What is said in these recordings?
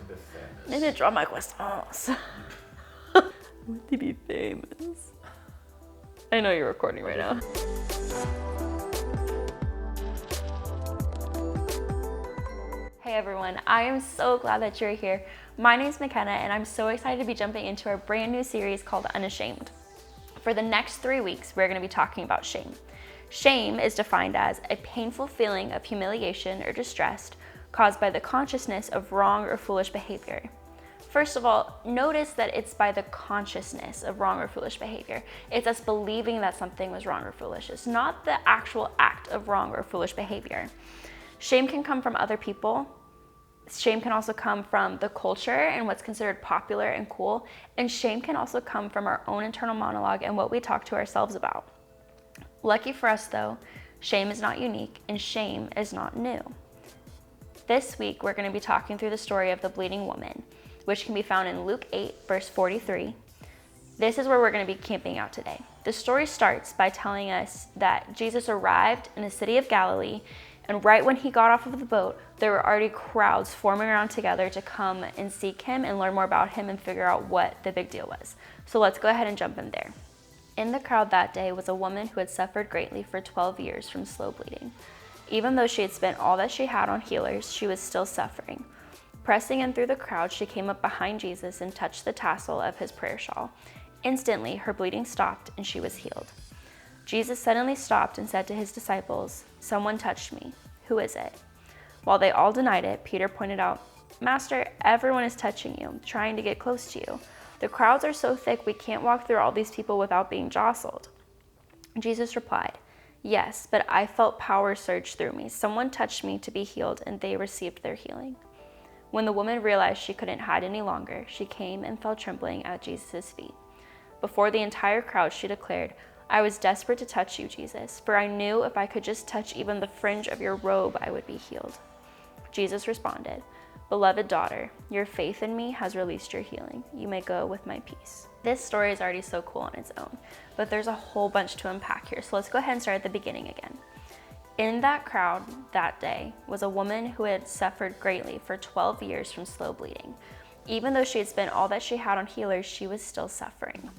be famous. Need to draw my croissants. I want to be famous. I know you're recording right now. Hey everyone, I am so glad that you're here. My name's McKenna and I'm so excited to be jumping into our brand new series called Unashamed. For the next 3 weeks, we're going to be talking about shame. Shame is defined as a painful feeling of humiliation or distress caused by the consciousness of wrong or foolish behavior. First of all, notice that it's by the consciousness of wrong or foolish behavior. It's us believing that something was wrong or foolish. It's not the actual act of wrong or foolish behavior. Shame can come from other people. Shame can also come from the culture and what's considered popular and cool. And shame can also come from our own internal monologue and what we talk to ourselves about. Lucky for us though, shame is not unique and shame is not new. This week, we're going to be talking through the story of the bleeding woman, which can be found in Luke 8, verse 43. This is where we're going to be camping out today. The story starts by telling us that Jesus arrived in the city of Galilee, and right when he got off of the boat, there were already crowds forming around together to come and seek him and learn more about him and figure out what the big deal was. So let's go ahead and jump in there. In the crowd that day was a woman who had suffered greatly for 12 years from slow bleeding. Even though she had spent all that she had on healers, she was still suffering. Pressing in through the crowd, she came up behind Jesus and touched the tassel of his prayer shawl. Instantly, her bleeding stopped and she was healed. Jesus suddenly stopped and said to his disciples, "Someone touched me. Who is it?" While they all denied it, Peter pointed out, "Master, everyone is touching you, trying to get close to you. The crowds are so thick we can't walk through all these people without being jostled." Jesus replied, "Yes, but I felt power surge through me. Someone touched me to be healed, and they received their healing." When the woman realized she couldn't hide any longer, she came and fell trembling at Jesus' feet. Before the entire crowd, she declared, "I was desperate to touch you, Jesus, for I knew if I could just touch even the fringe of your robe, I would be healed." Jesus responded, "Beloved daughter, your faith in me has released your healing. You may go with my peace." This story is already so cool on its own, but there's a whole bunch to unpack here. So let's go ahead and start at the beginning again. In that crowd that day was a woman who had suffered greatly for 12 years from slow bleeding. Even though she had spent all that she had on healers, she was still suffering.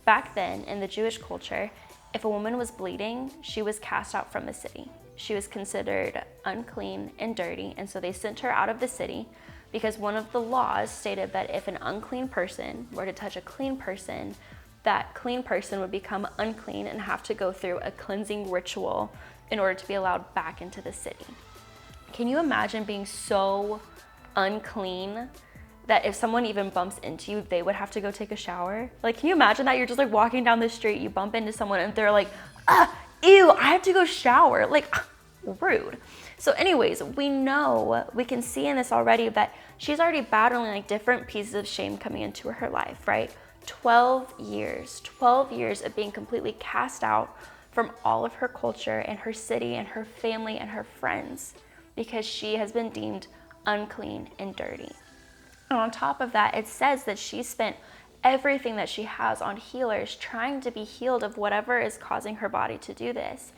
Back then, in the Jewish culture, if a woman was bleeding, she was cast out from the city. She was considered unclean and dirty, and so they sent her out of the city because one of the laws stated that if an unclean person were to touch a clean person, that clean person would become unclean and have to go through a cleansing ritual in order to be allowed back into the city. Can you imagine being so unclean that if someone even bumps into you, they would have to go take a shower? Like, can you imagine that? You're just like walking down the street, you bump into someone and they're like, ew, I have to go shower. Like, rude. So anyways, we can see in this already that she's already battling like different pieces of shame coming into her life, right? 12 years of being completely cast out from all of her culture and her city and her family and her friends because she has been deemed unclean and dirty. And on top of that, it says that she spent everything that she has on healers trying to be healed of whatever is causing her body to do this.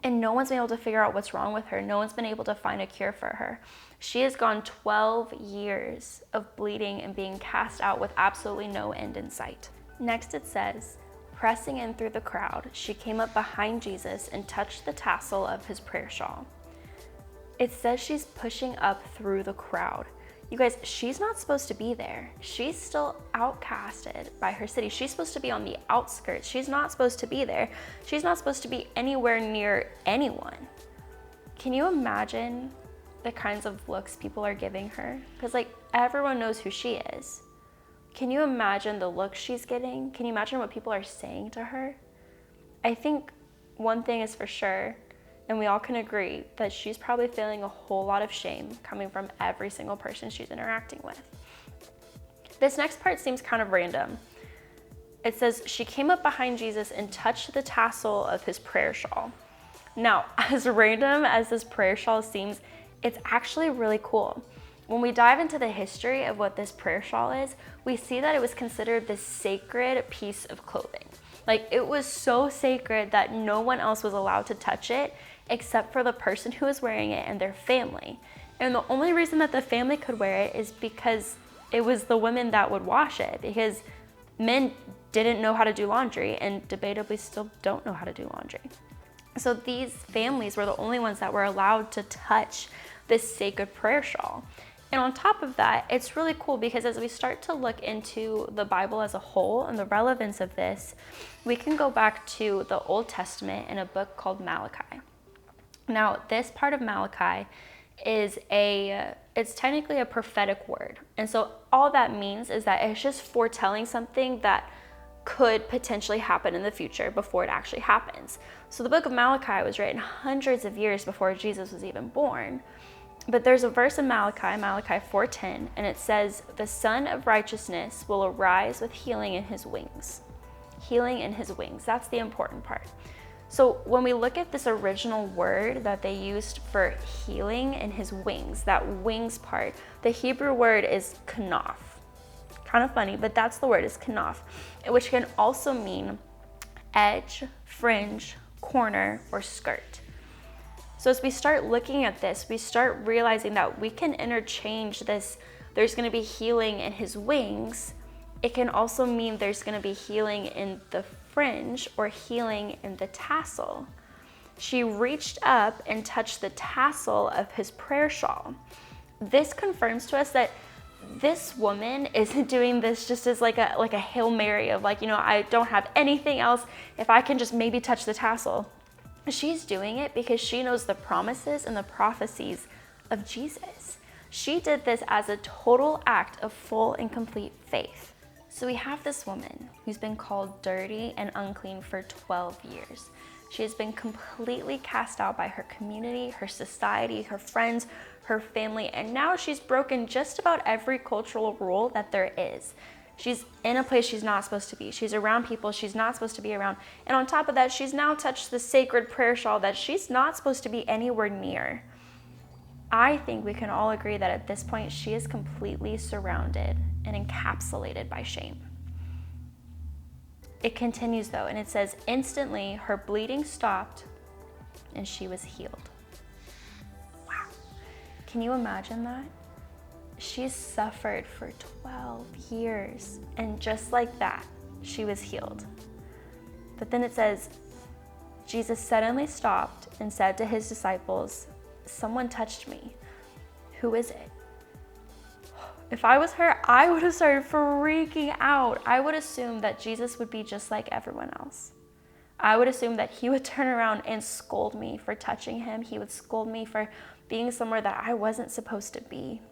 And no one's been able to figure out what's wrong with her. No one's been able to find a cure for her. She has gone 12 years of bleeding and being cast out with absolutely no end in sight. Next it says, pressing in through the crowd, she came up behind Jesus and touched the tassel of his prayer shawl. It says she's pushing up through the crowd. You guys, she's not supposed to be there. She's still outcasted by her city. She's supposed to be on the outskirts. She's not supposed to be there. She's not supposed to be anywhere near anyone. Can you imagine the kinds of looks people are giving her? Because like everyone knows who she is. Can you imagine the looks she's getting? Can you imagine what people are saying to her? I think one thing is for sure, and we all can agree, that she's probably feeling a whole lot of shame coming from every single person she's interacting with. This next part seems kind of random. It says, she came up behind Jesus and touched the tassel of his prayer shawl. Now, as random as this prayer shawl seems, it's actually really cool. When we dive into the history of what this prayer shawl is, we see that it was considered this sacred piece of clothing. Like, it was so sacred that no one else was allowed to touch it except for the person who was wearing it and their family. And the only reason that the family could wear it is because it was the women that would wash it, because men didn't know how to do laundry and debatably still don't know how to do laundry. So these families were the only ones that were allowed to touch this sacred prayer shawl. And on top of that, it's really cool because as we start to look into the Bible as a whole and the relevance of this, we can go back to the Old Testament in a book called Malachi. Now, this part of Malachi is it's technically a prophetic word. And so all that means is that it's just foretelling something that could potentially happen in the future before it actually happens. So the book of Malachi was written hundreds of years before Jesus was even born. But there's a verse in Malachi 4:10, and it says, "The Son of Righteousness will arise with healing in his wings." Healing in his wings, that's the important part. So when we look at this original word that they used for healing in his wings, that wings part, the Hebrew word is kanaf. Kind of funny, but that's the word, is kanaf, which can also mean edge, fringe, corner, or skirt. So as we start looking at this, we start realizing that we can interchange this. There's going to be healing in his wings. It can also mean there's going to be healing in the fringe or healing in the tassel. She reached up and touched the tassel of his prayer shawl. This confirms to us that this woman isn't doing this just as like a Hail Mary of like, I don't have anything else, if I can just maybe touch the tassel. She's doing it because she knows the promises and the prophecies of Jesus. She did this as a total act of full and complete faith. So we have this woman who's been called dirty and unclean for 12 years. She has been completely cast out by her community, her society, her friends, her family, and now she's broken just about every cultural rule that there is. She's in a place she's not supposed to be. She's around people she's not supposed to be around. And on top of that, she's now touched the sacred prayer shawl that she's not supposed to be anywhere near. I think we can all agree that at this point, she is completely surrounded and encapsulated by shame. It continues though, and it says, instantly her bleeding stopped and she was healed. Wow. Can you imagine that? She's suffered for 12 years, and just like that, she was healed. But then it says, Jesus suddenly stopped and said to his disciples, "Someone touched me. Who is it?" If I was her, I would have started freaking out. I would assume that Jesus would be just like everyone else. I would assume that he would turn around and scold me for touching him. He would scold me for being somewhere that I wasn't supposed to be.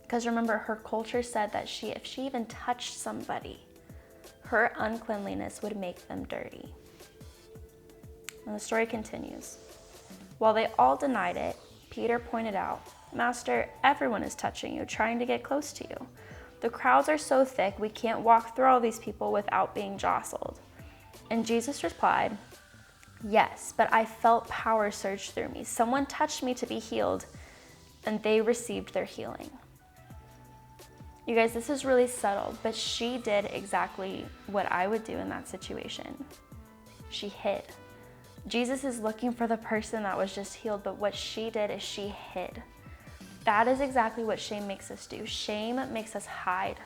Because remember, her culture said that if she even touched somebody, her uncleanliness would make them dirty. And the story continues. While they all denied it, Peter pointed out, "Master, everyone is touching you, trying to get close to you. The crowds are so thick, we can't walk through all these people without being jostled." And Jesus replied, "Yes, but I felt power surge through me. Someone touched me to be healed, and they received their healing." You guys, this is really subtle, but she did exactly what I would do in that situation. She hid. Jesus is looking for the person that was just healed, but what she did is she hid. That is exactly what shame makes us do. Shame makes us hide.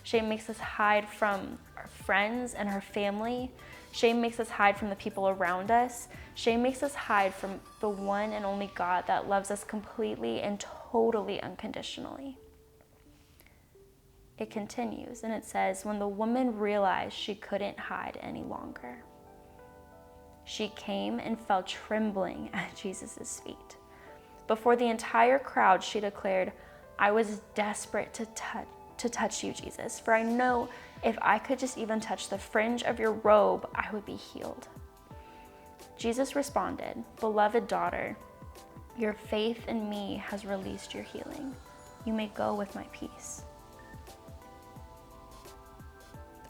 Shame makes us hide from our friends and our family. Shame makes us hide from the people around us. Shame makes us hide from the one and only God that loves us completely and totally unconditionally. It continues, and it says, when the woman realized she couldn't hide any longer, she came and fell trembling at Jesus' feet. Before the entire crowd, she declared, "I was desperate to touch you, Jesus, for I know if I could just even touch the fringe of your robe, I would be healed." Jesus responded, "Beloved daughter, your faith in me has released your healing. You may go with my peace."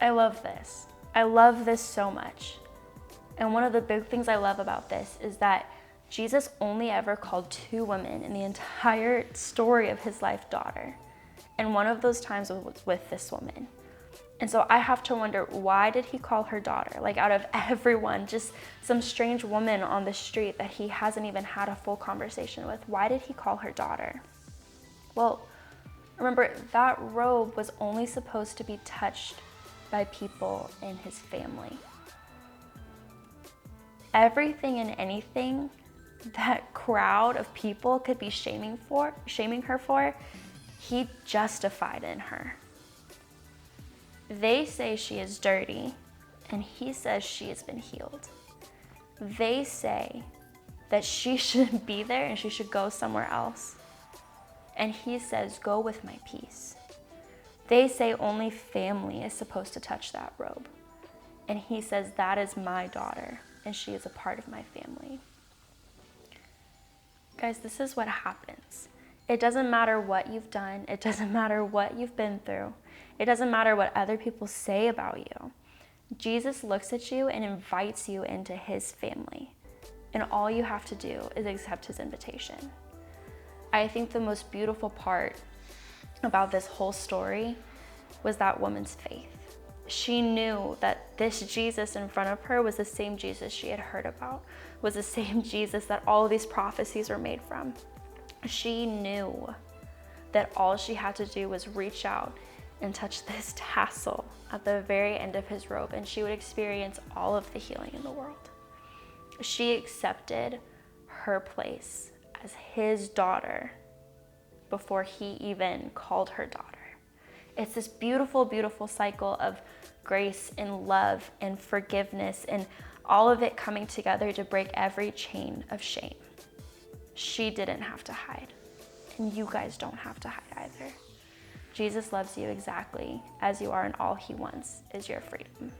I love this. I love this so much. And one of the big things I love about this is that Jesus only ever called 2 women in the entire story of his life daughter. And one of those times was with this woman. And so I have to wonder, why did he call her daughter? Like, out of everyone, just some strange woman on the street that he hasn't even had a full conversation with, why did he call her daughter? Well, remember, that robe was only supposed to be touched by people in his family. Everything and anything that crowd of people could be shaming her for, he justified in her. They say she is dirty, and he says she has been healed. They say that she shouldn't be there and she should go somewhere else. And he says, go with my peace. They say only family is supposed to touch that robe. And he says, that is my daughter, and she is a part of my family. Guys, this is what happens. It doesn't matter what you've done. It doesn't matter what you've been through. It doesn't matter what other people say about you. Jesus looks at you and invites you into his family. And all you have to do is accept his invitation. I think the most beautiful part about this whole story was that woman's faith. She knew that this Jesus in front of her was the same Jesus she had heard about, was the same Jesus that all of these prophecies were made from. She knew that all she had to do was reach out and touch this tassel at the very end of his robe, and she would experience all of the healing in the world. She accepted her place as his daughter before he even called her daughter. It's this beautiful, beautiful cycle of grace and love and forgiveness and all of it coming together to break every chain of shame. She didn't have to hide, and you guys don't have to hide either. Jesus loves you exactly as you are, and all he wants is your freedom.